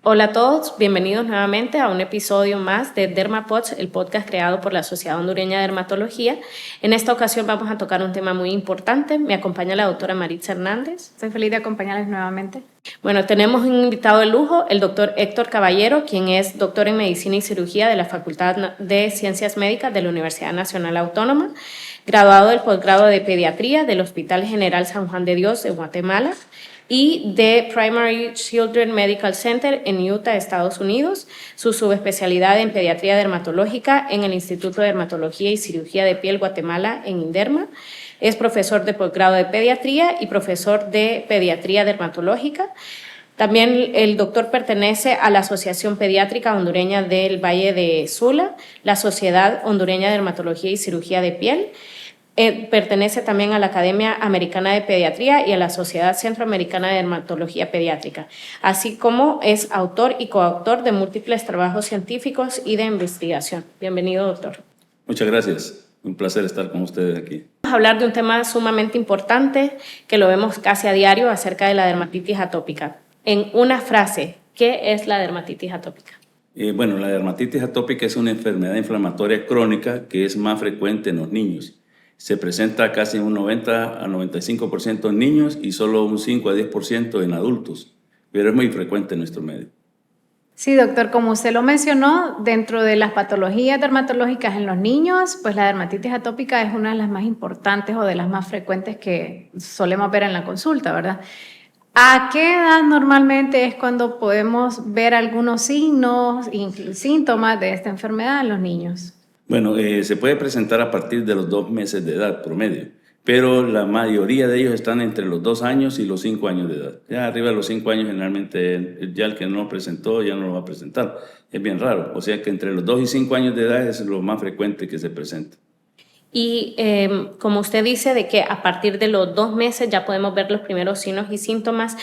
Hola a todos, bienvenidos nuevamente a un episodio más de DermaPods, el podcast creado por la Sociedad Hondureña de Dermatología. En esta ocasión vamos a tocar un tema muy importante. Me acompaña la doctora Maritza Hernández. Estoy feliz de acompañarles nuevamente. Bueno, tenemos un invitado de lujo, el doctor Héctor Caballero, quien es doctor en Medicina y Cirugía de la Facultad de Ciencias Médicas de la Universidad Nacional Autónoma, graduado del posgrado de Pediatría del Hospital General San Juan de Dios de Guatemala y de Primary Children Medical Center en Utah, Estados Unidos, su subespecialidad en pediatría dermatológica en el Instituto de Dermatología y Cirugía de Piel Guatemala en Inderma. Es profesor de posgrado de pediatría y profesor de pediatría dermatológica. También el doctor pertenece a la Asociación Pediátrica Hondureña del Valle de Sula, la Sociedad Hondureña de Dermatología y Cirugía de Piel. Pertenece también a la Academia Americana de Pediatría y a la Sociedad Centroamericana de Dermatología Pediátrica, así como es autor y coautor de múltiples trabajos científicos y de investigación. Bienvenido, doctor. Muchas gracias. Un placer estar con ustedes aquí. Vamos a hablar de un tema sumamente importante que lo vemos casi a diario acerca de la dermatitis atópica. En una frase, ¿qué es la dermatitis atópica? Bueno, la dermatitis atópica es una enfermedad inflamatoria crónica que es más frecuente en los niños. Se presenta casi un 90 a 95% en niños y solo un 5 a 10% en adultos, pero es muy frecuente en nuestro medio. Sí, doctor, como usted lo mencionó, dentro de las patologías dermatológicas en los niños, pues la dermatitis atópica es una de las más importantes o de las más frecuentes que solemos ver en la consulta, ¿verdad? ¿A qué edad normalmente es cuando podemos ver algunos signos y síntomas de esta enfermedad en los niños? Bueno, se puede presentar a partir de los 2 meses de edad promedio, pero la mayoría de ellos están entre los 2 años y los 5 años de edad. Ya arriba de los 5 años generalmente ya el que no presentó ya no lo va a presentar. Es bien raro, o sea que entre los 2 y 5 años de edad es lo más frecuente que se presenta. Y como usted dice, de que a partir de los 2 meses ya podemos ver los primeros signos y síntomas,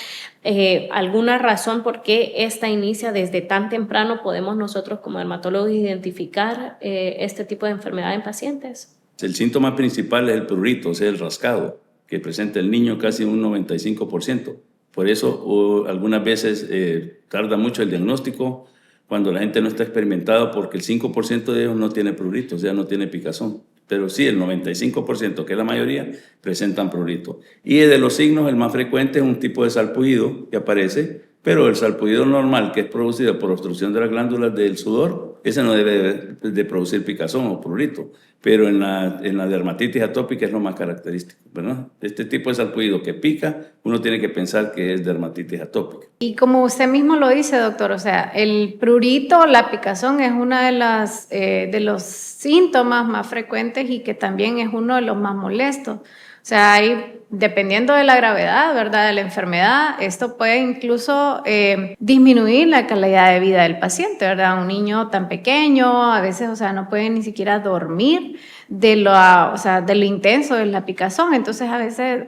¿alguna razón por qué esta inicia desde tan temprano? ¿Podemos nosotros como dermatólogos identificar este tipo de enfermedad en pacientes? El síntoma principal es el prurito, o sea, el rascado, que presenta el niño casi un 95%. Por eso algunas veces tarda mucho el diagnóstico cuando la gente no está experimentada, porque el 5% de ellos no tiene prurito, o sea, no tiene picazón. Pero sí, el 95%, que es la mayoría, presentan prurito. Y de los signos, el más frecuente es un tipo de salpullido que aparece, pero el salpullido normal, que es producido por obstrucción de las glándulas del sudor, ese no debe de producir picazón o prurito. Pero en la dermatitis atópica es lo más característico, ¿verdad? Este tipo de salpullido que pica, uno tiene que pensar que es dermatitis atópica. Y como usted mismo lo dice, doctor, o sea, el prurito, la picazón es una de los síntomas más frecuentes y que también es uno de los más molestos. O sea, hay, dependiendo de la gravedad, ¿verdad?, de la enfermedad, esto puede incluso disminuir la calidad de vida del paciente, ¿verdad? Un niño tan pequeño, a veces, o sea, no puede ni siquiera dormir de lo intenso de la picazón. Entonces, a veces,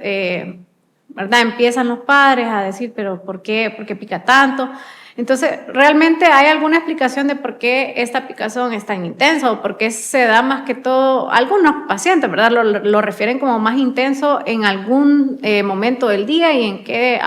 ¿verdad?, empiezan los padres a decir, pero ¿por qué pica tanto? Entonces, ¿realmente hay alguna explicación de por qué esta picazón es tan intensa o por qué se da más que todo? Algunos pacientes, ¿verdad?, lo refieren como más intenso en algún momento del día y en qué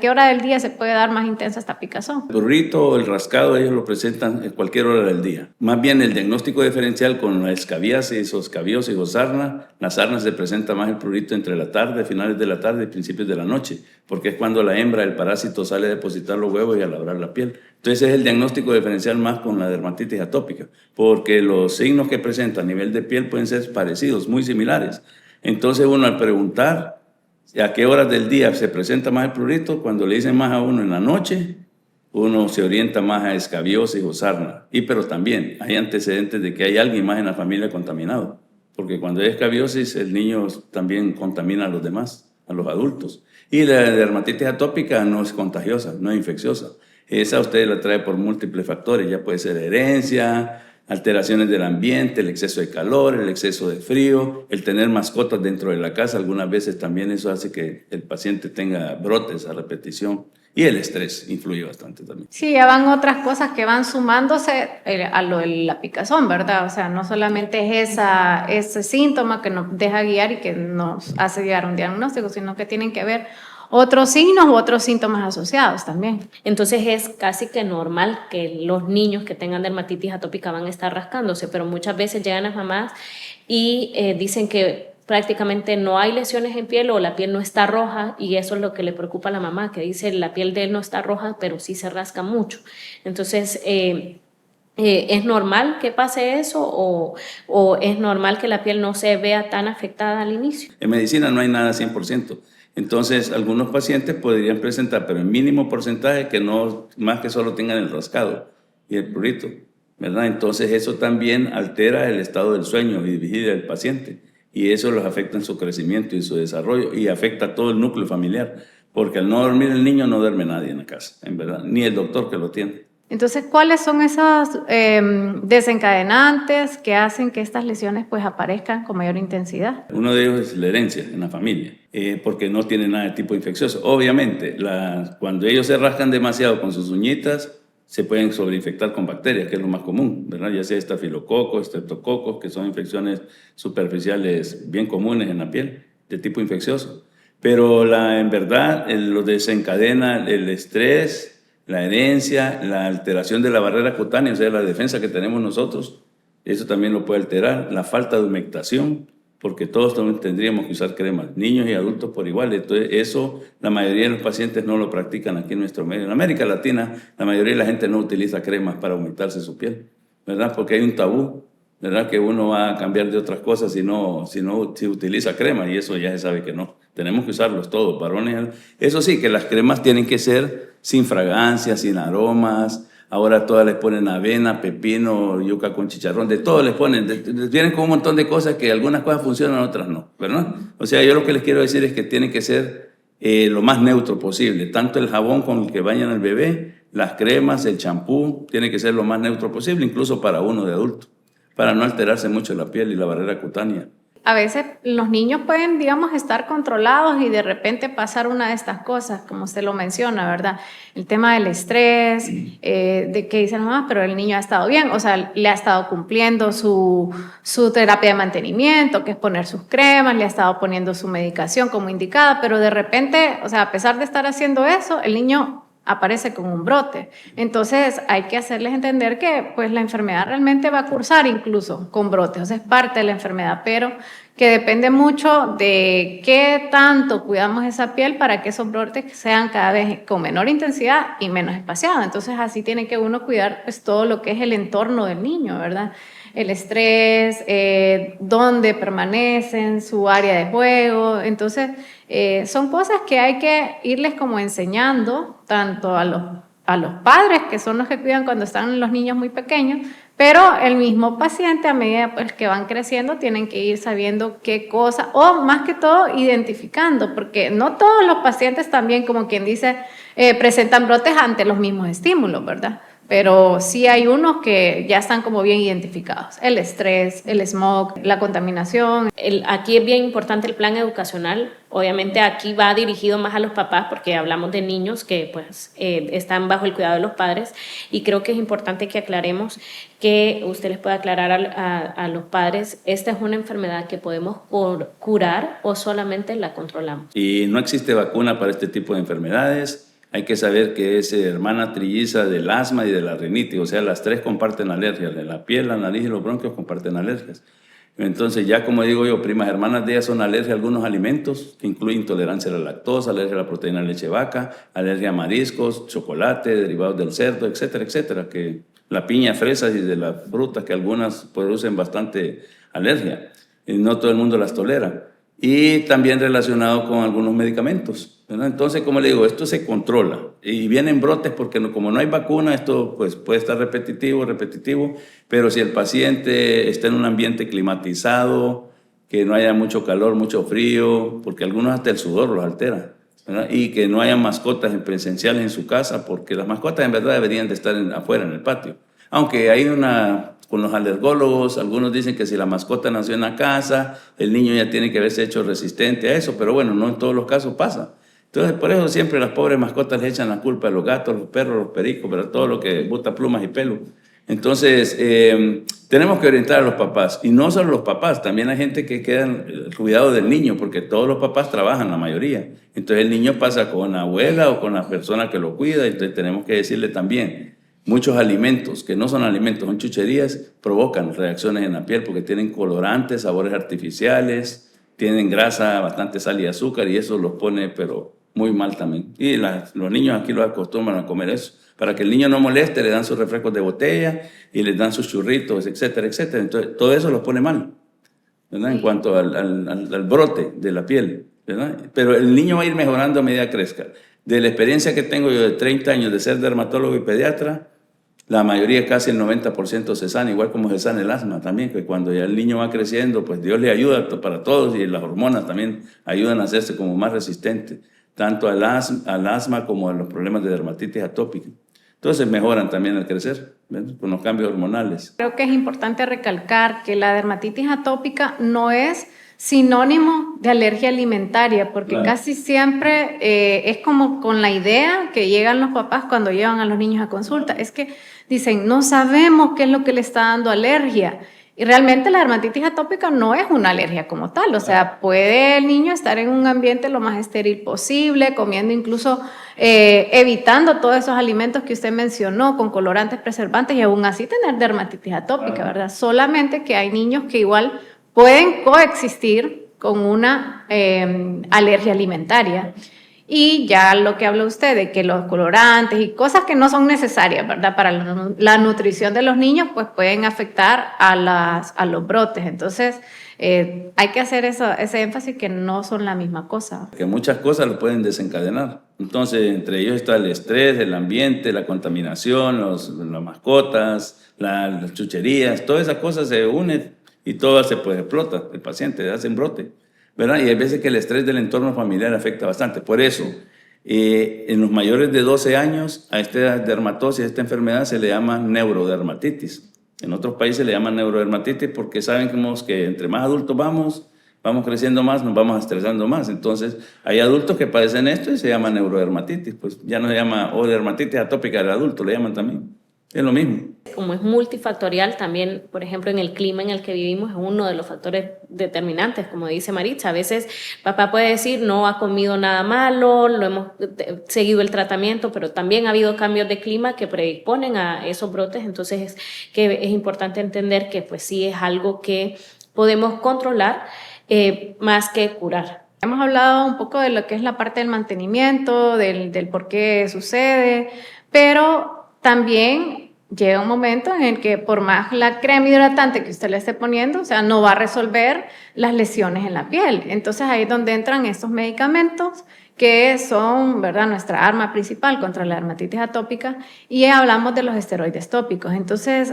hora del día se puede dar más intensa esta picazón. El prurito o el rascado ellos lo presentan en cualquier hora del día. Más bien el diagnóstico diferencial con la escabiasis o escabiosis o sarna, la sarna se presenta más el prurito entre la tarde, finales de la tarde y principios de la noche, porque es cuando la hembra, el parásito, sale a depositar los huevos y a labrar la piel. Entonces es el diagnóstico diferencial más con la dermatitis atópica, porque los signos que presenta a nivel de piel pueden ser parecidos, muy similares. Entonces uno al preguntar a qué horas del día se presenta más el prurito, cuando le dicen más a uno en la noche, uno se orienta más a escabiosis o sarna. Pero también hay antecedentes de que hay alguien más en la familia contaminado, porque cuando hay escabiosis el niño también contamina a los demás, a los adultos. Y la dermatitis atópica no es contagiosa, no es infecciosa. Esa usted la trae por múltiples factores, ya puede ser herencia, alteraciones del ambiente, el exceso de calor, el exceso de frío, el tener mascotas dentro de la casa, algunas veces también eso hace que el paciente tenga brotes a repetición. Y el estrés influye bastante también. Sí, ya van otras cosas que van sumándose a lo de la picazón, ¿verdad? O sea, no solamente es ese síntoma que nos deja guiar y que nos hace llegar a un diagnóstico, sino que tienen que ver otros signos u otros síntomas asociados también. Entonces es casi que normal que los niños que tengan dermatitis atópica van a estar rascándose, pero muchas veces llegan las mamás y dicen que prácticamente no hay lesiones en piel o la piel no está roja, y eso es lo que le preocupa a la mamá, que dice la piel de él no está roja, pero sí se rasca mucho. Entonces, ¿es normal que pase eso o es normal que la piel no se vea tan afectada al inicio? En medicina no hay nada 100%. Entonces, algunos pacientes podrían presentar, pero en mínimo porcentaje, que no más que solo tengan el rascado y el prurito, ¿verdad? Entonces, eso también altera el estado del sueño y vigilia del paciente, y eso los afecta en su crecimiento y su desarrollo, y afecta a todo el núcleo familiar, porque al no dormir el niño no duerme nadie en la casa, en verdad, ni el doctor que lo tiene. Entonces, ¿cuáles son esos desencadenantes que hacen que estas lesiones pues aparezcan con mayor intensidad? Uno de ellos es la herencia en la familia, porque no tiene nada de tipo infeccioso. Obviamente, cuando ellos se rascan demasiado con sus uñitas, se pueden sobreinfectar con bacterias, que es lo más común, ¿verdad? Ya sea estafilococos, estreptococos, que son infecciones superficiales bien comunes en la piel, de tipo infeccioso. Pero en verdad lo desencadena el estrés, la herencia, la alteración de la barrera cutánea, o sea, la defensa que tenemos nosotros, eso también lo puede alterar, la falta de humectación, porque todos también tendríamos que usar cremas, niños y adultos por igual. Entonces, eso la mayoría de los pacientes no lo practican aquí en nuestro medio. En América Latina, la mayoría de la gente no utiliza cremas para humectarse su piel, ¿verdad? Porque hay un tabú, ¿verdad? Que uno va a cambiar de otras cosas si utiliza crema, y eso ya se sabe que no. Tenemos que usarlos todos, varones. Eso sí, que las cremas tienen que ser sin fragancias, sin aromas. Ahora todas les ponen avena, pepino, yuca con chicharrón, de todo les ponen. Vienen con un montón de cosas que algunas cosas funcionan, otras no, ¿verdad? O sea, yo lo que les quiero decir es que tiene que ser lo más neutro posible. Tanto el jabón con el que bañan al bebé, las cremas, el champú, tiene que ser lo más neutro posible, incluso para uno de adulto, para no alterarse mucho la piel y la barrera cutánea. A veces los niños pueden, digamos, estar controlados y de repente pasar una de estas cosas, como usted lo menciona, ¿verdad? El tema del estrés, de que dicen, mamá, pero el niño ha estado bien, o sea, le ha estado cumpliendo su terapia de mantenimiento, que es poner sus cremas, le ha estado poniendo su medicación como indicada, pero de repente, o sea, a pesar de estar haciendo eso, el niño aparece con un brote. Entonces hay que hacerles entender que pues la enfermedad realmente va a cursar incluso con brotes, o sea, es parte de la enfermedad, pero que depende mucho de qué tanto cuidamos esa piel para que esos brotes sean cada vez con menor intensidad y menos espaciados. Entonces así tiene que uno cuidar pues todo lo que es el entorno del niño, ¿verdad? El estrés, dónde permanecen, su área de juego. Entonces, son cosas que hay que irles como enseñando tanto a los padres, que son los que cuidan cuando están los niños muy pequeños, pero el mismo paciente, a medida pues, que van creciendo, tienen que ir sabiendo qué cosa, o más que todo, identificando, porque no todos los pacientes también, como quien dice, presentan brotes ante los mismos estímulos, ¿verdad? Pero sí hay unos que ya están como bien identificados. El estrés, el smog, la contaminación. Aquí es bien importante el plan educacional. Obviamente aquí va dirigido más a los papás porque hablamos de niños que pues están bajo el cuidado de los padres, y creo que es importante que aclaremos, que usted les pueda aclarar a los padres, esta es una enfermedad que podemos curar o solamente la controlamos. Y no existe vacuna para este tipo de enfermedades. Hay que saber que es hermana trilliza del asma y de la rinitis, o sea, las tres comparten alergias, la piel, la nariz y los bronquios comparten alergias. Entonces, ya como digo yo, primas hermanas de ellas son alergia a algunos alimentos, que incluyen intolerancia a la lactosa, alergia a la proteína de leche de vaca, alergia a mariscos, chocolate, derivados del cerdo, etcétera, etcétera, que la piña, fresas y de las frutas, que algunas producen bastante alergia, y no todo el mundo las tolera. Y también relacionado con algunos medicamentos, ¿verdad? Entonces, como le digo, esto se controla y vienen brotes porque como no hay vacuna, esto pues, puede estar repetitivo, pero si el paciente está en un ambiente climatizado, que no haya mucho calor, mucho frío, porque algunos hasta el sudor los altera, ¿verdad? Y que no haya mascotas presenciales en su casa, porque las mascotas en verdad deberían de estar afuera en el patio. Aunque hay con los alergólogos, algunos dicen que si la mascota nació en la casa, el niño ya tiene que haberse hecho resistente a eso, pero bueno, no en todos los casos pasa. Entonces, por eso siempre las pobres mascotas le echan la culpa a los gatos, los perros, los pericos, pero todo lo que bota plumas y pelo. Entonces, tenemos que orientar a los papás, y no solo los papás, también hay gente que queda en el cuidado del niño, porque todos los papás trabajan, la mayoría. Entonces el niño pasa con la abuela o con la persona que lo cuida, entonces tenemos que decirle también, muchos alimentos, que no son alimentos, son chucherías, provocan reacciones en la piel porque tienen colorantes, sabores artificiales, tienen grasa, bastante sal y azúcar, y eso los pone, pero muy mal también. Y los niños aquí los acostumbran a comer eso. Para que el niño no moleste, le dan sus refrescos de botella y les dan sus churritos, etcétera, etcétera. Entonces, todo eso los pone mal, ¿verdad? En cuanto al brote de la piel, ¿verdad? Pero el niño va a ir mejorando a medida que crezca. De la experiencia que tengo yo de 30 años de ser dermatólogo y pediatra, la mayoría, casi el 90% se sana, igual como se sana el asma también, que cuando ya el niño va creciendo, pues Dios le ayuda para todos, y las hormonas también ayudan a hacerse como más resistente, tanto al asma como a los problemas de dermatitis atópica. Entonces mejoran también al crecer, ¿ves? Con los cambios hormonales. Creo que es importante recalcar que la dermatitis atópica no es sinónimo de alergia alimentaria, porque Claro. casi siempre es como con la idea que llegan los papás cuando llevan a los niños a consulta, es que dicen, no sabemos qué es lo que le está dando alergia. Y realmente la dermatitis atópica no es una alergia como tal, o sea, puede el niño estar en un ambiente lo más estéril posible, comiendo incluso, evitando todos esos alimentos que usted mencionó, con colorantes, preservantes, y aún así tener dermatitis atópica, ¿verdad? Solamente que hay niños que igual pueden coexistir con una alergia alimentaria. Y ya lo que habla usted de que los colorantes y cosas que no son necesarias, ¿verdad? Para la nutrición de los niños, pues pueden afectar a los brotes. Entonces, hay que hacer ese énfasis que no son la misma cosa. Que muchas cosas lo pueden desencadenar. Entonces, entre ellos está el estrés, el ambiente, la contaminación, las mascotas, las chucherías, todas esas cosas se unen y todo se pues explota, el paciente hace un brote, ¿verdad? Y hay veces que el estrés del entorno familiar afecta bastante. Por eso, en los mayores de 12 años, a esta dermatosis, a esta enfermedad, se le llama neurodermatitis. En otros países le llaman neurodermatitis porque saben que entre más adultos vamos creciendo más, nos vamos estresando más. Entonces, hay adultos que padecen esto y se llama neurodermatitis. Pues ya no se llama, o dermatitis atópica del adulto, le llaman también. Es lo mismo. Como es multifactorial, también, por ejemplo, en el clima en el que vivimos es uno de los factores determinantes, como dice Maritza. A veces papá puede decir, no ha comido nada malo, lo hemos seguido el tratamiento, pero también ha habido cambios de clima que predisponen a esos brotes. Entonces, es importante entender que pues sí es algo que podemos controlar más que curar. Hemos hablado un poco de lo que es la parte del mantenimiento, del por qué sucede, pero también llega un momento en el que por más la crema hidratante que usted le esté poniendo, o sea, no va a resolver las lesiones en la piel. Entonces ahí es donde entran estos medicamentos que son, ¿verdad?, nuestra arma principal contra la dermatitis atópica, y hablamos de los esteroides tópicos. Entonces,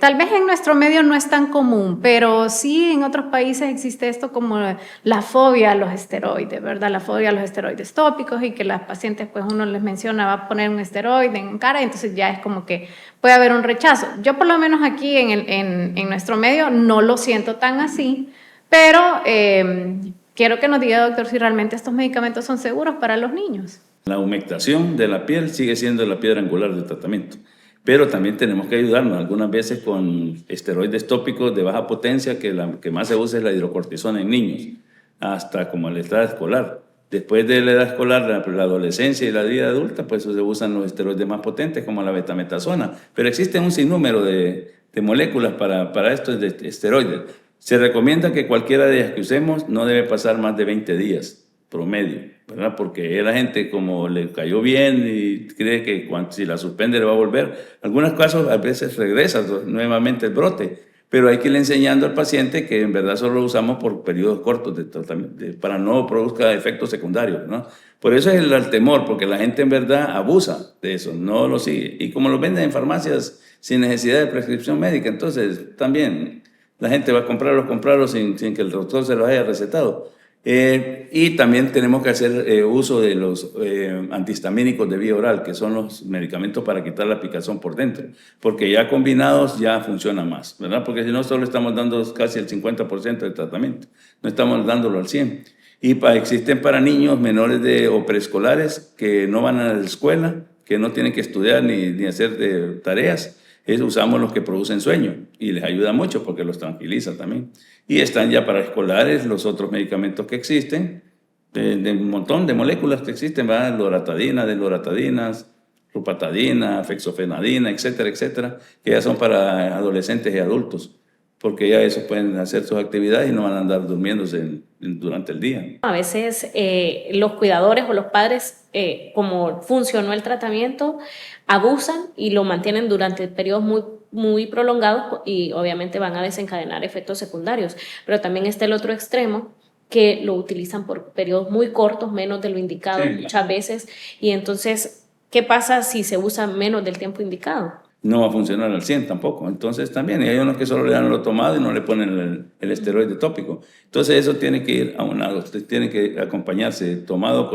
tal vez en nuestro medio no es tan común, pero sí en otros países existe esto como la fobia a los esteroides, ¿verdad? La fobia a los esteroides tópicos, y que las pacientes, pues uno les menciona, va a poner un esteroide en cara, entonces ya es como que puede haber un rechazo. Yo por lo menos aquí en nuestro medio no lo siento tan así, pero quiero que nos diga, doctor, si realmente estos medicamentos son seguros para los niños. La humectación de la piel sigue siendo la piedra angular del tratamiento, pero también tenemos que ayudarnos algunas veces con esteroides tópicos de baja potencia, que la que más se usa es la hidrocortisona en niños, hasta como la edad escolar. Después de la edad escolar, la adolescencia y la vida adulta, pues se usan los esteroides más potentes como la betametasona, pero existen un sinnúmero de moléculas para estos esteroides. Se recomienda que cualquiera de ellas que usemos no debe pasar más de 20 días promedio, ¿verdad? Porque la gente, como le cayó bien y cree que si la suspende le va a volver, en algunos casos a veces regresa nuevamente el brote, pero hay que ir enseñando al paciente que en verdad solo lo usamos por periodos cortos de tratamiento, para no produzca efectos secundarios, ¿no? Por eso es el temor, porque la gente en verdad abusa de eso, no lo sigue. Y como lo venden en farmacias sin necesidad de prescripción médica, entonces también la gente va a comprarlos sin que el doctor se los haya recetado. Y también tenemos que hacer uso de los antihistamínicos de vía oral, que son los medicamentos para quitar la picazón por dentro, porque ya combinados ya funciona más, ¿verdad? Porque si no, solo estamos dando casi el 50% del tratamiento, no estamos dándolo al 100%. Y existen para niños menores o preescolares que no van a la escuela, que no tienen que estudiar ni hacer tareas. usamos los que producen sueño y les ayuda mucho porque los tranquiliza también. Y están ya para escolares los otros medicamentos que existen, de un montón de moléculas que existen, ¿verdad? Loratadina, desloratadinas, rupatadina, fexofenadina, etcétera, etcétera, que ya son para adolescentes y adultos, porque ya esos pueden hacer sus actividades y no van a andar durmiéndose durante el día. A veces los cuidadores o los padres, como funcionó el tratamiento, abusan y lo mantienen durante periodos muy prolongados y obviamente van a desencadenar efectos secundarios. Pero también está el otro extremo, que lo utilizan por periodos muy cortos, menos de lo indicado, sí, muchas veces. Y entonces, ¿qué pasa si se usa menos del tiempo indicado? No va a funcionar al 100 tampoco. Entonces también, y hay unos que solo le dan lo tomado y no le ponen el esteroide tópico. Entonces eso tiene que ir aunado, usted tiene que acompañarse tomado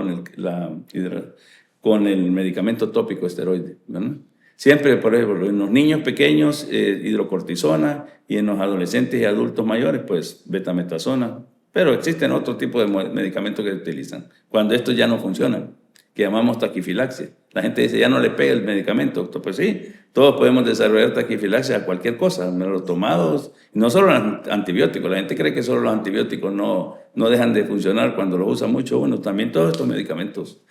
con el medicamento tópico esteroide, ¿verdad? Siempre, por ejemplo, en los niños pequeños, hidrocortisona, y en los adolescentes y adultos mayores, pues betametasona. Pero existen otro tipo de medicamentos que se utilizan cuando estos ya no funcionan, que llamamos taquifilaxia. La gente dice, ya no le pega el medicamento, doctor. Pues sí, todos podemos desarrollar taquifilaxia a cualquier cosa, los tomados, no solo los antibióticos. La gente cree que solo los antibióticos no dejan de funcionar cuando los usa mucho uno. También todos estos medicamentos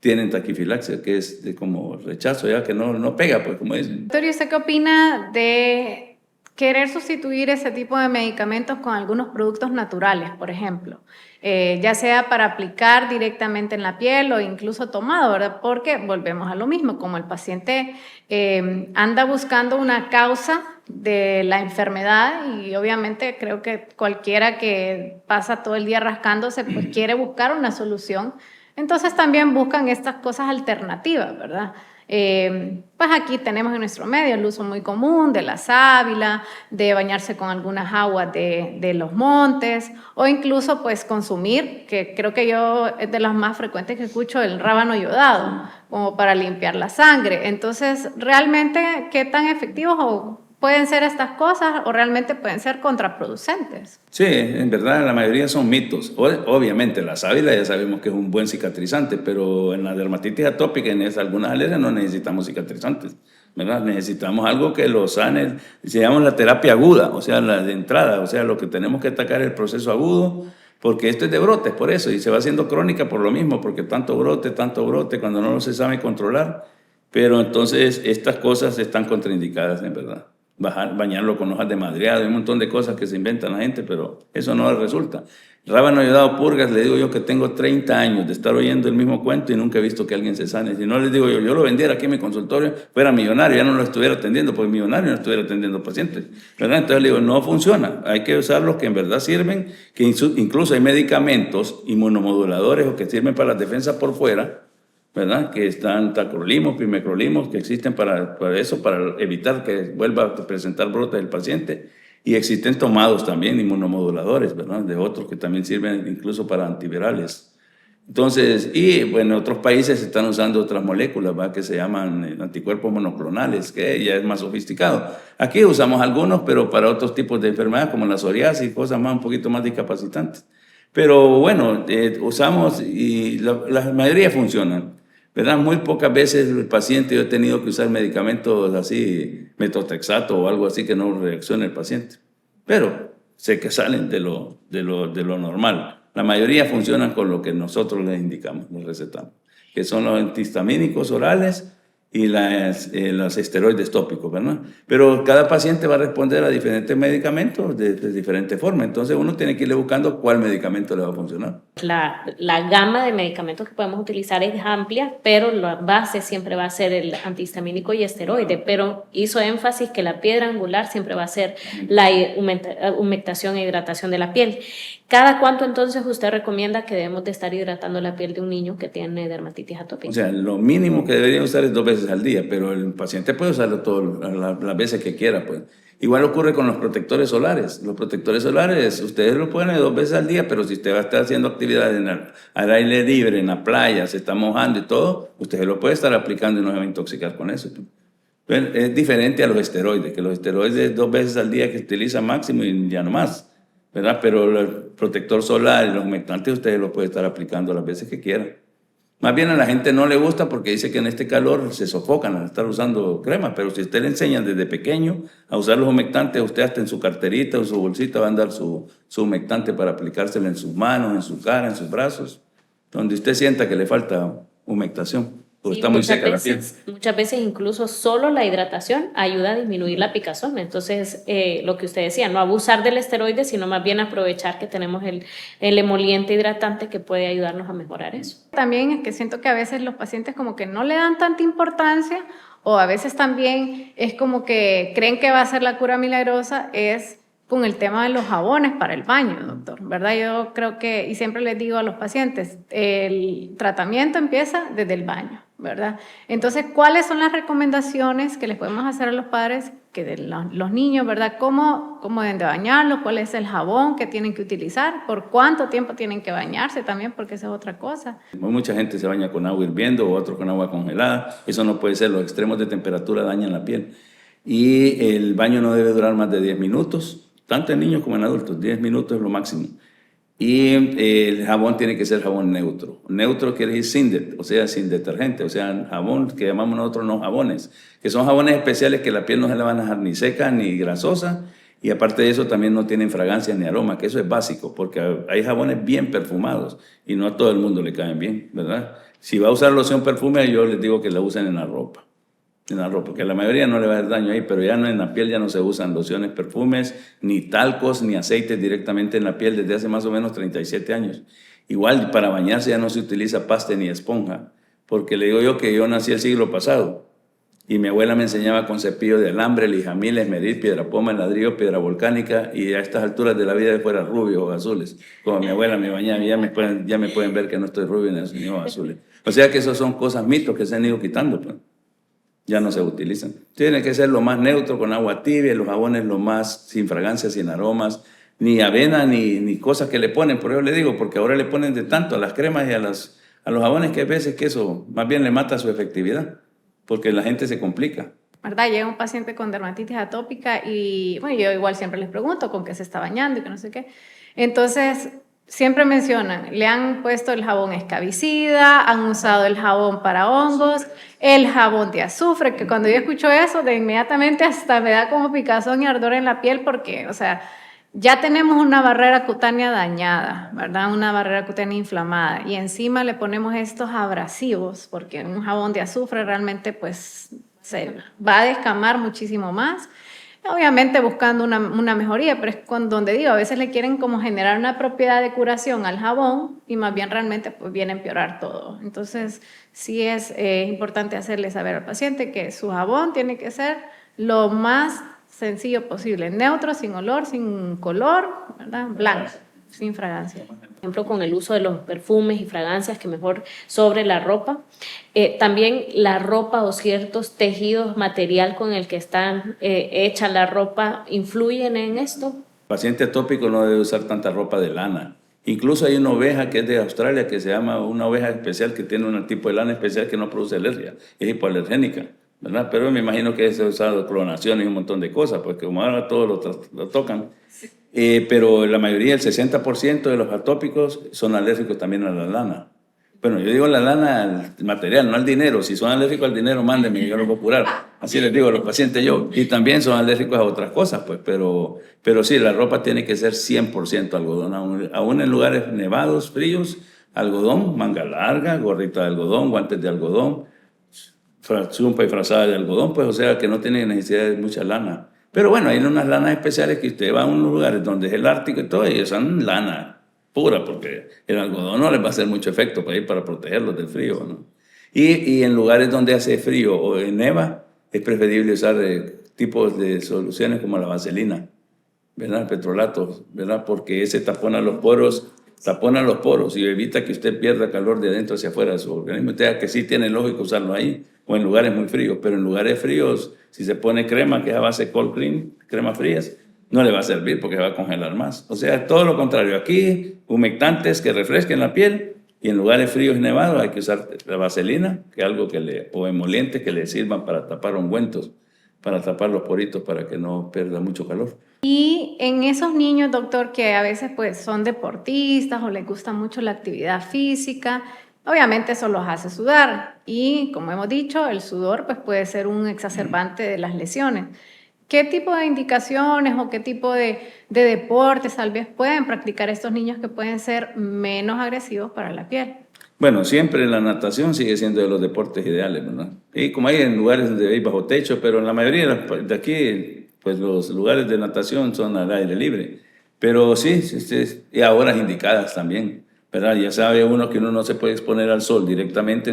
tienen taquifilaxia, que es como rechazo, ya que no pega, pues como dicen. Doctor, ¿y usted qué opina de querer sustituir ese tipo de medicamentos con algunos productos naturales, por ejemplo? Ya sea para aplicar directamente en la piel o incluso tomado, ¿verdad? Porque volvemos a lo mismo, como el paciente anda buscando una causa de la enfermedad y obviamente creo que cualquiera que pasa todo el día rascándose pues quiere buscar una solución, entonces también buscan estas cosas alternativas, ¿verdad? Pues aquí tenemos en nuestro medio el uso muy común de la sábila, de bañarse con algunas aguas de los montes o incluso pues consumir, que creo que yo es de las más frecuentes que escucho, el rábano yodado, como para limpiar la sangre. Entonces, ¿realmente qué tan efectivos pueden ser estas cosas o realmente pueden ser contraproducentes? Sí, en verdad la mayoría son mitos. Obviamente la sábila ya sabemos que es un buen cicatrizante, pero en la dermatitis atópica, en algunas alergias no necesitamos cicatrizantes, ¿verdad? Necesitamos algo que lo sane, se llama la terapia aguda, o sea, la de entrada, o sea, lo que tenemos que atacar es el proceso agudo, porque esto es de brotes, por eso, y se va haciendo crónica por lo mismo, porque tanto brote, cuando no se sabe controlar, pero entonces estas cosas están contraindicadas, en verdad. Bañarlo con hojas de madreado, hay un montón de cosas que se inventan la gente, pero eso no resulta. Rábano ayudado purgas, le digo yo que tengo 30 años de estar oyendo el mismo cuento y nunca he visto que alguien se sane. Si no les digo yo lo vendiera aquí en mi consultorio, fuera millonario, ya no lo estuviera atendiendo, porque millonario no estuviera atendiendo pacientes, ¿verdad? Entonces le digo, no funciona, hay que usar los que en verdad sirven, que incluso hay medicamentos inmunomoduladores o que sirven para las defensas por fuera, ¿verdad? Que están tacrolimus, pimecrolimus, que existen para eso, para evitar que vuelva a presentar brotes del paciente. Y existen tomados también, inmunomoduladores, ¿verdad? De otros que también sirven incluso para antivirales. Entonces, y bueno, en otros países se están usando otras moléculas, ¿verdad? Que se llaman anticuerpos monoclonales, que ya es más sofisticado. Aquí usamos algunos, pero para otros tipos de enfermedades como la psoriasis, cosas más, un poquito más discapacitantes. Pero bueno, usamos y la mayoría funcionan, ¿verdad? Muy pocas veces el paciente, yo he tenido que usar medicamentos así, metotrexato o algo así que no reaccione el paciente. Pero sé que salen de lo normal. La mayoría funcionan con lo que nosotros les indicamos, les recetamos, que son los antihistamínicos orales y los esteroides tópicos, ¿verdad? Pero cada paciente va a responder a diferentes medicamentos de diferente forma. Entonces uno tiene que irle buscando cuál medicamento le va a funcionar. La gama de medicamentos que podemos utilizar es amplia, pero la base siempre va a ser el antihistamínico y esteroide, pero hizo énfasis que la piedra angular siempre va a ser la humectación e hidratación de la piel. ¿Cada cuánto entonces usted recomienda que debemos de estar hidratando la piel de un niño que tiene dermatitis atópica? O sea, lo mínimo que debería usar es 2 veces al día, pero el paciente puede usarlo las veces que quiera, pues. Igual ocurre con los protectores solares. Los protectores solares, ustedes lo pueden 2 veces al día, pero si usted va a estar haciendo actividades al aire libre, en la playa, se está mojando y todo, usted lo puede estar aplicando y no se va a intoxicar con eso. Pues. Es diferente a los esteroides, que los esteroides 2 veces al día que se utiliza máximo y ya no más, ¿verdad? Pero el protector solar y los humectantes ustedes lo pueden estar aplicando las veces que quieran. Más bien a la gente no le gusta porque dice que en este calor se sofocan al estar usando crema, pero si usted le enseña desde pequeño a usar los humectantes, usted hasta en su carterita o su bolsita va a andar su humectante para aplicárselo en sus manos, en su cara, en sus brazos, donde usted sienta que le falta humectación. Porque Sí, está muy seca la piel. muchas veces incluso solo la hidratación ayuda a disminuir la picazón. Entonces, lo que usted decía, no abusar del esteroide, sino más bien aprovechar que tenemos el emoliente hidratante que puede ayudarnos a mejorar eso. También es que siento que a veces los pacientes como que no le dan tanta importancia o a veces también es como que creen que va a ser la cura milagrosa, es con el tema de los jabones para el baño, doctor, ¿verdad? Yo creo que, y siempre les digo a los pacientes, el tratamiento empieza desde el baño, ¿verdad? Entonces, ¿cuáles son las recomendaciones que les podemos hacer a los padres, que de los niños, ¿verdad? ¿Cómo deben de bañarlos? ¿Cuál es el jabón que tienen que utilizar? ¿Por cuánto tiempo tienen que bañarse también? Porque esa es otra cosa. Mucha gente se baña con agua hirviendo o otros con agua congelada. Eso no puede ser, los extremos de temperatura dañan la piel. Y el baño no debe durar más de 10 minutos. Tanto en niños como en adultos, 10 minutos es lo máximo. Y el jabón tiene que ser jabón neutro. Neutro quiere decir sin, o sea, sin detergente, o sea, jabón que llamamos nosotros no jabones, que son jabones especiales que la piel no se la van a dejar ni seca ni grasosa, y aparte de eso también no tienen fragancias ni aroma, que eso es básico, porque hay jabones bien perfumados y no a todo el mundo le caen bien, ¿verdad? Si va a usar loción perfume, yo les digo que la usen en la ropa, porque a la mayoría no le va a hacer daño ahí, pero ya no, en la piel ya no se usan lociones, perfumes, ni talcos, ni aceites directamente en la piel desde hace más o menos 37 años. Igual para bañarse ya no se utiliza pasta ni esponja, porque le digo yo que yo nací el siglo pasado y mi abuela me enseñaba con cepillo de alambre, lijamil, esmeril, piedra poma, ladrillo, piedra volcánica, y a estas alturas de la vida fuera rubio o azules. Como mi abuela me bañaba, ya me pueden ver que no estoy rubio ni azules. O sea que esos son cosas mitos que se han ido quitando, pues. Ya no se utilizan. Tiene que ser lo más neutro, con agua tibia, los jabones lo más sin fragancias, sin aromas, ni avena, ni cosas que le ponen. Por eso le digo, porque ahora le ponen de tanto a las cremas y a los jabones que hay veces que eso más bien le mata su efectividad, porque la gente se complica. ¿Verdad? Llega un paciente con dermatitis atópica y, bueno, yo igual siempre les pregunto con qué se está bañando y que no sé qué. Entonces, siempre mencionan, le han puesto el jabón escabicida, han usado el jabón para hongos, el jabón de azufre, que cuando yo escucho eso, de inmediatamente hasta me da como picazón y ardor en la piel porque, o sea, ya tenemos una barrera cutánea dañada, ¿verdad? Una barrera cutánea inflamada y encima le ponemos estos abrasivos porque un jabón de azufre realmente pues se va a descamar muchísimo más. Obviamente buscando una mejoría, pero es donde digo, a veces le quieren como generar una propiedad de curación al jabón y más bien realmente pues viene a empeorar todo. Entonces sí es importante hacerle saber al paciente que su jabón tiene que ser lo más sencillo posible, neutro, sin olor, sin color, ¿verdad? Blanco, sin fragancia. Por ejemplo, con el uso de los perfumes y fragancias, que mejor sobre la ropa. También la ropa o ciertos tejidos, material con el que están hecha la ropa, ¿influyen en esto? El paciente atópico no debe usar tanta ropa de lana. Incluso hay una oveja que es de Australia que se llama una oveja especial que tiene un tipo de lana especial que no produce alergia, es hipoalergénica, ¿verdad? Pero me imagino que se ha usado clonación y un montón de cosas, porque como ahora todos lo tocan. Pero la mayoría, el 60% de los atópicos son alérgicos también a la lana. Bueno, yo digo la lana al material, no al dinero. Si son alérgicos al dinero, mándenme, yo los voy a curar. Así les digo a los pacientes yo. Y también son alérgicos a otras cosas, pues. Pero sí, la ropa tiene que ser 100% algodón. Aún en lugares nevados, fríos, algodón, manga larga, gorrita de algodón, guantes de algodón, chumpa y frazada de algodón, pues, o sea, que no tiene necesidad de mucha lana. Pero bueno, hay unas lanas especiales que usted va a unos lugares donde es el Ártico y todo, y son lana pura, porque el algodón no les va a hacer mucho efecto para protegerlos del frío, ¿no? Y en lugares donde hace frío o neva, es preferible usar tipos de soluciones como la vaselina, ¿verdad? El petrolato, ¿verdad? Porque ese tapona los poros y evita que usted pierda calor de adentro hacia afuera de su organismo. Usted que sí tiene lógico usarlo ahí, o en lugares muy fríos, pero en lugares fríos, si se pone crema, que es a base cold cream, cremas frías, no le va a servir porque va a congelar más. O sea, todo lo contrario. Aquí, humectantes que refresquen la piel, y en lugares fríos y nevados hay que usar la vaselina, que es algo o emolientes que le sirvan para tapar ungüentos, para tapar los poritos para que no pierda mucho calor. Y en esos niños, doctor, que a veces pues son deportistas o les gusta mucho la actividad física, Obviamente eso los hace sudar y, como hemos dicho, el sudor pues, puede ser un exacerbante de las lesiones. ¿Qué tipo de indicaciones o qué tipo de deportes tal vez pueden practicar estos niños que pueden ser menos agresivos para la piel? Bueno, siempre la natación sigue siendo de los deportes ideales, ¿verdad? Y como hay en lugares donde hay bajo techo, pero en la mayoría de aquí, pues los lugares de natación son al aire libre. Pero sí, y a horas indicadas también, ¿verdad? Ya sabe uno que uno no se puede exponer al sol directamente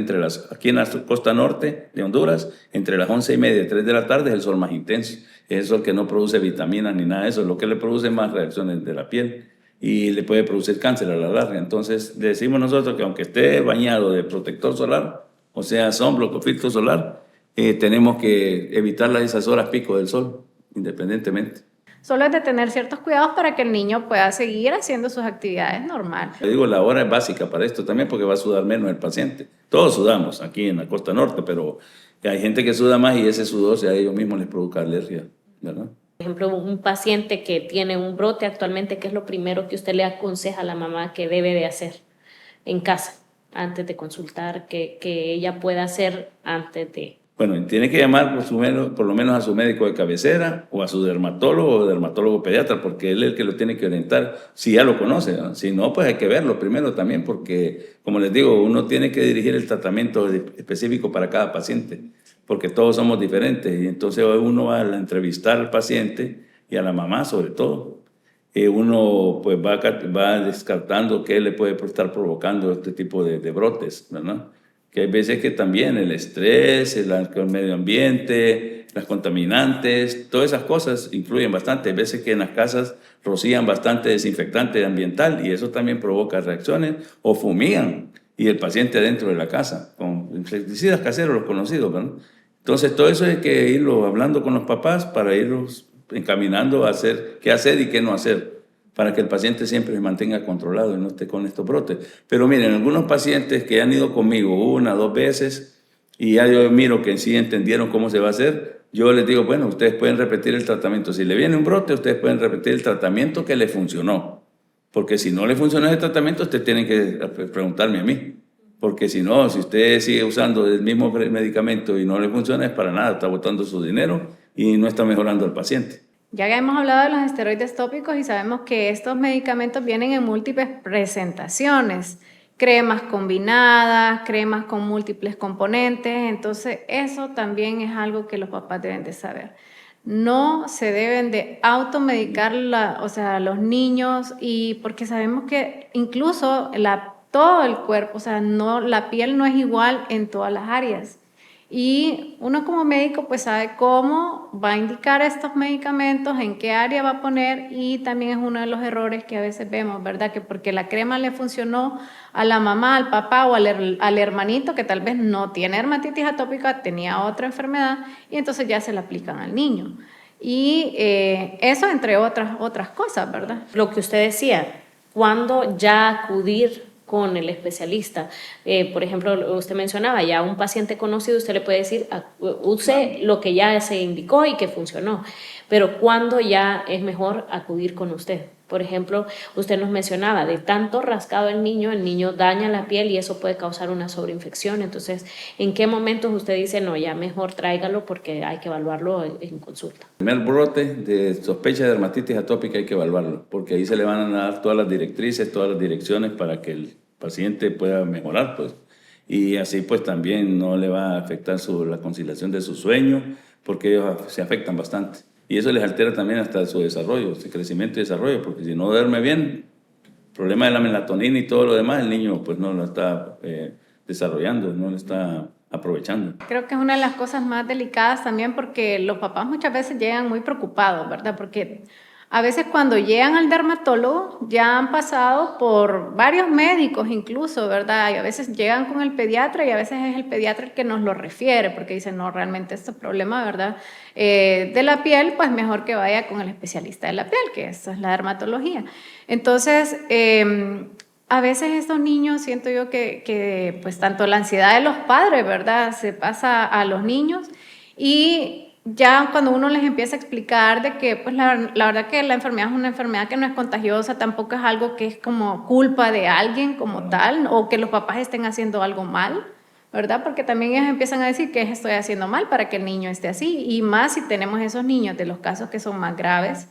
aquí en la costa norte de Honduras, entre las 11:30 y 3 de la tarde es el sol más intenso. Es el sol que no produce vitaminas ni nada de eso, lo que le produce más reacciones de la piel y le puede producir cáncer a la larga. Entonces, decimos nosotros que aunque esté bañado de protector solar, o sea, sunblock o filtro solar, tenemos que evitar esas horas pico del sol, independientemente. Solo es de tener ciertos cuidados para que el niño pueda seguir haciendo sus actividades normales. Le digo, la hora es básica para esto también porque va a sudar menos el paciente. Todos sudamos aquí en la costa norte, pero hay gente que suda más y ese sudor a ellos mismos les provoca alergia, ¿verdad? Por ejemplo, un paciente que tiene un brote actualmente, ¿qué es lo primero que usted le aconseja a la mamá que debe de hacer en casa antes de consultar, que ella pueda hacer antes de? Bueno, tiene que llamar por lo menos a su médico de cabecera o a su dermatólogo o dermatólogo pediatra, porque él es el que lo tiene que orientar, si ya lo conoce, ¿no? Si no, pues hay que verlo primero también, porque, como les digo, uno tiene que dirigir el tratamiento específico para cada paciente, porque todos somos diferentes, y entonces uno va a entrevistar al paciente y a la mamá sobre todo. Uno pues va descartando qué le puede estar provocando este tipo de brotes, ¿verdad? Que hay veces que también el estrés, el medio ambiente, las contaminantes, todas esas cosas influyen bastante. Hay veces que en las casas rocían bastante desinfectante ambiental y eso también provoca reacciones, o fumigan y el paciente adentro de la casa, con insecticidas caseros, los conocidos, ¿verdad? Entonces todo eso hay que irlo hablando con los papás para irlos encaminando a hacer qué hacer y qué no hacer, para que el paciente siempre se mantenga controlado y no esté con estos brotes. Pero miren, algunos pacientes que han ido conmigo 1 o 2 veces y ya yo miro que sí entendieron cómo se va a hacer, yo les digo, bueno, ustedes pueden repetir el tratamiento. Si le viene un brote, ustedes pueden repetir el tratamiento que le funcionó. Porque si no le funcionó ese tratamiento, usted tiene que preguntarme a mí. Porque si no, si usted sigue usando el mismo medicamento y no le funciona, es para nada, está botando su dinero y no está mejorando al paciente. Ya que hemos hablado de los esteroides tópicos y sabemos que estos medicamentos vienen en múltiples presentaciones, cremas combinadas, cremas con múltiples componentes, entonces eso también es algo que los papás deben de saber. No se deben de automedicar los niños, y porque sabemos que incluso todo el cuerpo, la piel no es igual en todas las áreas. Y uno como médico pues sabe cómo va a indicar estos medicamentos, en qué área va a poner, y también es uno de los errores que a veces vemos, ¿verdad? Que porque la crema le funcionó a la mamá, al papá o al hermanito que tal vez no tiene dermatitis atópica, tenía otra enfermedad y entonces ya se la aplican al niño. Y eso entre otras cosas, ¿verdad? Lo que usted decía, ¿cuándo ya acudir con el especialista? Por ejemplo, usted mencionaba ya un paciente conocido, usted le puede decir, use lo que ya se indicó y que funcionó, pero ¿cuándo ya es mejor acudir con usted? Por ejemplo, usted nos mencionaba, de tanto rascado el niño daña la piel y eso puede causar una sobreinfección. Entonces, ¿en qué momentos usted dice, no, ya mejor tráigalo porque hay que evaluarlo en consulta? El primer brote de sospecha de dermatitis atópica hay que evaluarlo, porque ahí se le van a dar todas las directrices, todas las direcciones para que el paciente pueda mejorar, pues. Y así pues también no le va a afectar la conciliación de su sueño, porque ellos se afectan bastante. Y eso les altera también hasta su desarrollo, su crecimiento y desarrollo, porque si no duerme bien, el problema de la melatonina y todo lo demás, el niño pues no lo está desarrollando, no lo está aprovechando. Creo que es una de las cosas más delicadas también, porque los papás muchas veces llegan muy preocupados, ¿verdad? Porque a veces cuando llegan al dermatólogo ya han pasado por varios médicos incluso, ¿verdad? Y a veces llegan con el pediatra y a veces es el pediatra el que nos lo refiere, porque dicen, no, realmente este problema, ¿verdad? De la piel, pues mejor que vaya con el especialista de la piel, que eso es la dermatología. Entonces, a veces estos niños, siento yo que pues tanto la ansiedad de los padres, ¿verdad? Se pasa a los niños y ya cuando uno les empieza a explicar de que pues la verdad que la enfermedad es una enfermedad que no es contagiosa, tampoco es algo que es como culpa de alguien como tal, o que los papás estén haciendo algo mal, ¿verdad? Porque también ellos empiezan a decir que estoy haciendo mal para que el niño esté así, y más si tenemos esos niños de los casos que son más graves,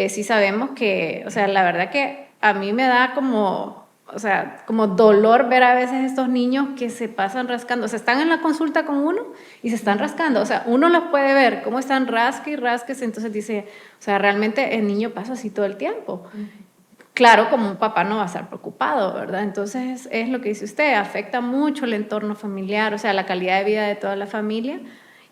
sí sabemos que, o sea, la verdad que a mí me da como, o sea, como dolor ver a veces estos niños que se pasan rascando, o sea, están en la consulta con uno y se están rascando, o sea, uno los puede ver cómo están rasque y rasques, entonces dice, o sea, realmente el niño pasa así todo el tiempo. Claro, como un papá no va a estar preocupado, ¿verdad? Entonces es lo que dice usted, afecta mucho el entorno familiar, o sea, la calidad de vida de toda la familia,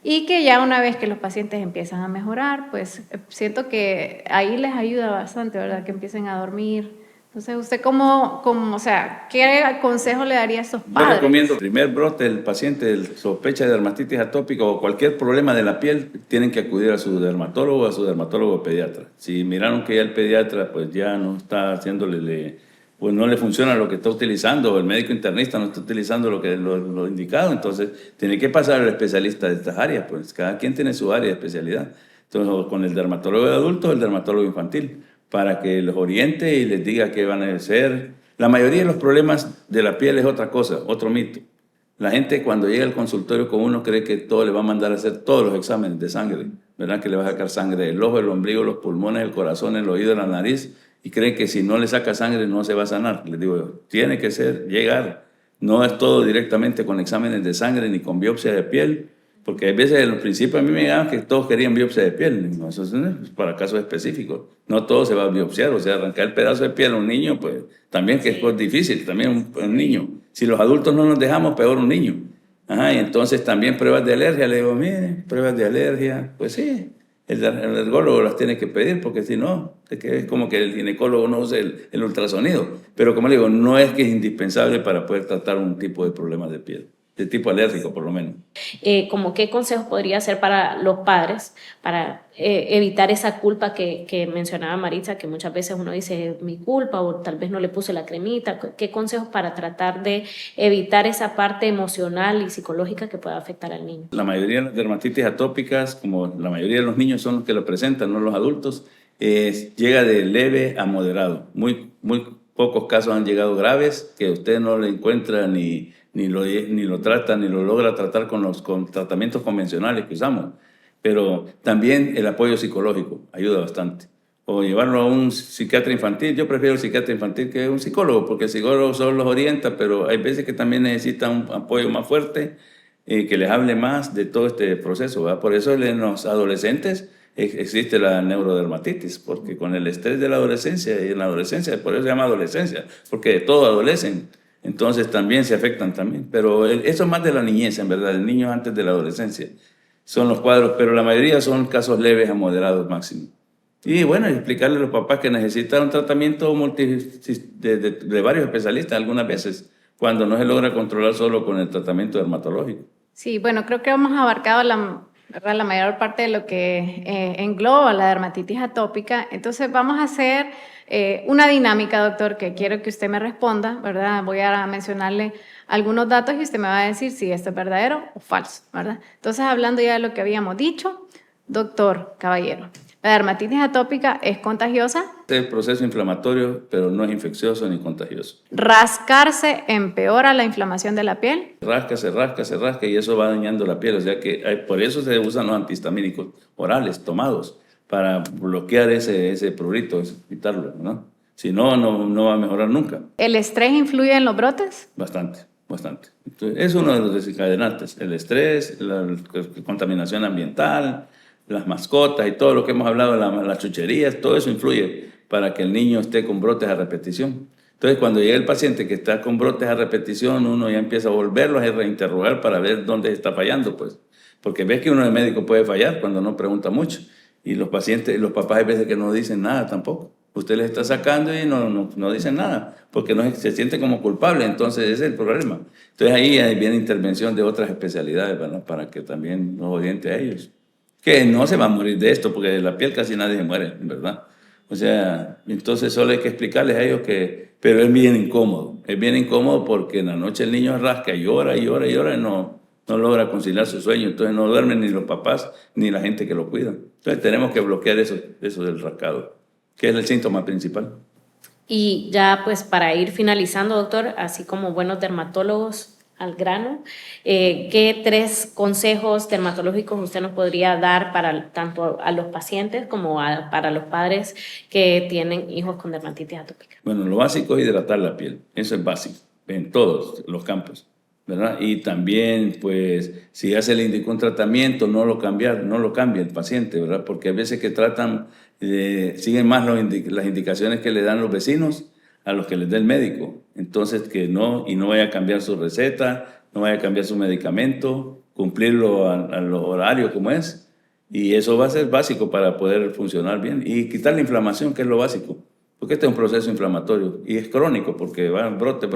y que ya una vez que los pacientes empiezan a mejorar, pues siento que ahí les ayuda bastante, ¿verdad? Que empiecen a dormir. Entonces, ¿usted o sea, qué consejo le daría a esos Yo padres? recomiendo, el primer brote del paciente sospecha de dermatitis atópica o cualquier problema de la piel, tienen que acudir a su dermatólogo pediatra. Si miraron que ya el pediatra pues ya no está haciéndole, pues no le funciona lo que está utilizando, o el médico internista no está utilizando lo indicado, entonces tiene que pasar al especialista de estas áreas, pues cada quien tiene su área de especialidad. Entonces, con el dermatólogo de adultos, el dermatólogo infantil, para que los oriente y les diga qué van a hacer. La mayoría de los problemas de la piel es otra cosa, otro mito. La gente cuando llega al consultorio con uno cree que todo le va a mandar a hacer todos los exámenes de sangre, ¿verdad? Que le va a sacar sangre del ojo, el ombligo, los pulmones, el corazón, el oído, la nariz, y cree que si no le saca sangre no se va a sanar. Les digo, tiene que llegar. No es todo directamente con exámenes de sangre ni con biopsia de piel, porque a veces en los principios a mí me llegaban que todos querían biopsia de piel, ¿no? Eso es para casos específicos. No todo se va a biopsiar, o sea, arrancar el pedazo de piel a un niño, pues también que es difícil, también un niño. Si los adultos no nos dejamos, peor un niño. Ajá, y entonces también pruebas de alergia, le digo, mire, pruebas de alergia, pues sí, el alergólogo las tiene que pedir, porque si no, es como que el ginecólogo no usa el ultrasonido. Pero como le digo, no es que es indispensable para poder tratar un tipo de problemas de piel, de tipo alérgico por lo menos. Como qué consejos podría hacer para los padres para evitar esa culpa que mencionaba Maritza, que muchas veces uno dice mi culpa o tal vez no le puse la cremita? ¿Qué consejos para tratar de evitar esa parte emocional y psicológica que pueda afectar al niño? La mayoría de las dermatitis atópicas, como la mayoría de los niños son los que lo presentan, no los adultos, llega de leve a moderado. Muy pocos casos han llegado graves que usted no le encuentra ni lo trata, ni lo logra tratar con tratamientos convencionales que usamos. Pero también el apoyo psicológico ayuda bastante. O llevarlo a un psiquiatra infantil. Yo prefiero el psiquiatra infantil que un psicólogo, porque el psicólogo solo los orienta, pero hay veces que también necesitan un apoyo más fuerte, que les hable más de todo este proceso, ¿verdad? Por eso en los adolescentes existe la neurodermatitis, porque con el estrés de la adolescencia, y en la adolescencia, por eso se llama adolescencia, porque de todo adolecen. Entonces también se afectan también, pero eso es más de la niñez, en verdad, el niño antes de la adolescencia. Son los cuadros, pero la mayoría son casos leves a moderados máximo. Y bueno, explicarle a los papás que necesitan un tratamiento de varios especialistas algunas veces, cuando no se logra controlar solo con el tratamiento dermatológico. Sí, bueno, creo que hemos abarcado ¿verdad? La mayor parte de lo que engloba la dermatitis atópica. Entonces vamos a hacer una dinámica, doctor, que quiero que usted me responda, ¿verdad? Voy a mencionarle algunos datos y usted me va a decir si esto es verdadero o falso, ¿verdad? Entonces, hablando ya de lo que habíamos dicho, doctor Caballero, ¿la dermatitis atópica es contagiosa? Es proceso inflamatorio, pero no es infeccioso ni contagioso. ¿Rascarse empeora la inflamación de la piel? Se rasca y eso va dañando la piel. O sea que por eso se usan los antihistamínicos orales tomados, para bloquear ese prurito, quitarlo, ¿no? Si no, no va a mejorar nunca. ¿El estrés influye en los brotes? Bastante. Entonces, es uno de los desencadenantes. El estrés, la contaminación ambiental, las mascotas y todo lo que hemos hablado, las chucherías, todo eso influye para que el niño esté con brotes a repetición. Entonces, cuando llega el paciente que está con brotes a repetición, uno ya empieza a volverlos a reinterrogar para ver dónde está fallando, pues. Porque ves que uno de médico puede fallar cuando no pregunta mucho. Y los pacientes, los papás hay veces que no dicen nada tampoco. Usted les está sacando y no dicen nada, porque se siente como culpable, entonces ese es el problema. Entonces ahí viene intervención de otras especialidades, ¿verdad? Para que también nos oriente a ellos. Que no se va a morir de esto, porque de la piel casi nadie se muere, ¿verdad? O sea, entonces solo hay que explicarles a ellos que, pero es bien incómodo porque en la noche el niño rasca y llora y no logra conciliar su sueño, entonces no duermen ni los papás ni la gente que lo cuida. Entonces tenemos que bloquear eso del rascado, que es el síntoma principal. Y ya pues para ir finalizando, doctor, así como buenos dermatólogos al grano, ¿qué 3 consejos dermatológicos usted nos podría dar para tanto a los pacientes como para los padres que tienen hijos con dermatitis atópica? Bueno, lo básico es hidratar la piel, eso es básico, en todos los campos, ¿verdad? Y también, pues, si ya se le indicó un tratamiento, no lo cambie el paciente, ¿verdad? Porque a veces que tratan, siguen más las indicaciones que le dan los vecinos a los que les dé el médico. Entonces, que no vaya a cambiar su receta, no vaya a cambiar su medicamento, cumplirlo a los horarios como es. Y eso va a ser básico para poder funcionar bien. Y quitar la inflamación, que es lo básico. Porque este es un proceso inflamatorio y es crónico porque van brote,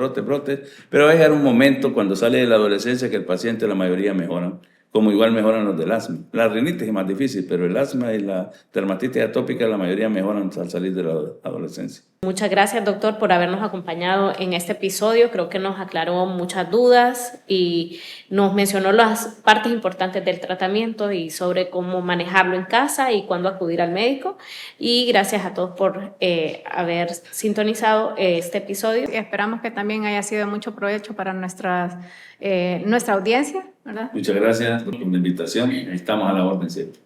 pero va a llegar un momento cuando sale de la adolescencia que el paciente, la mayoría mejoran, como igual mejoran los del asma. La rinitis es más difícil, pero el asma y la dermatitis atópica, la mayoría mejoran al salir de la adolescencia. Muchas gracias, doctor, por habernos acompañado en este episodio. Creo que nos aclaró muchas dudas y nos mencionó las partes importantes del tratamiento y sobre cómo manejarlo en casa y cuándo acudir al médico. Y gracias a todos por haber sintonizado este episodio. Y esperamos que también haya sido de mucho provecho para nuestra audiencia, ¿verdad? Muchas gracias por la invitación. Estamos a la orden siempre.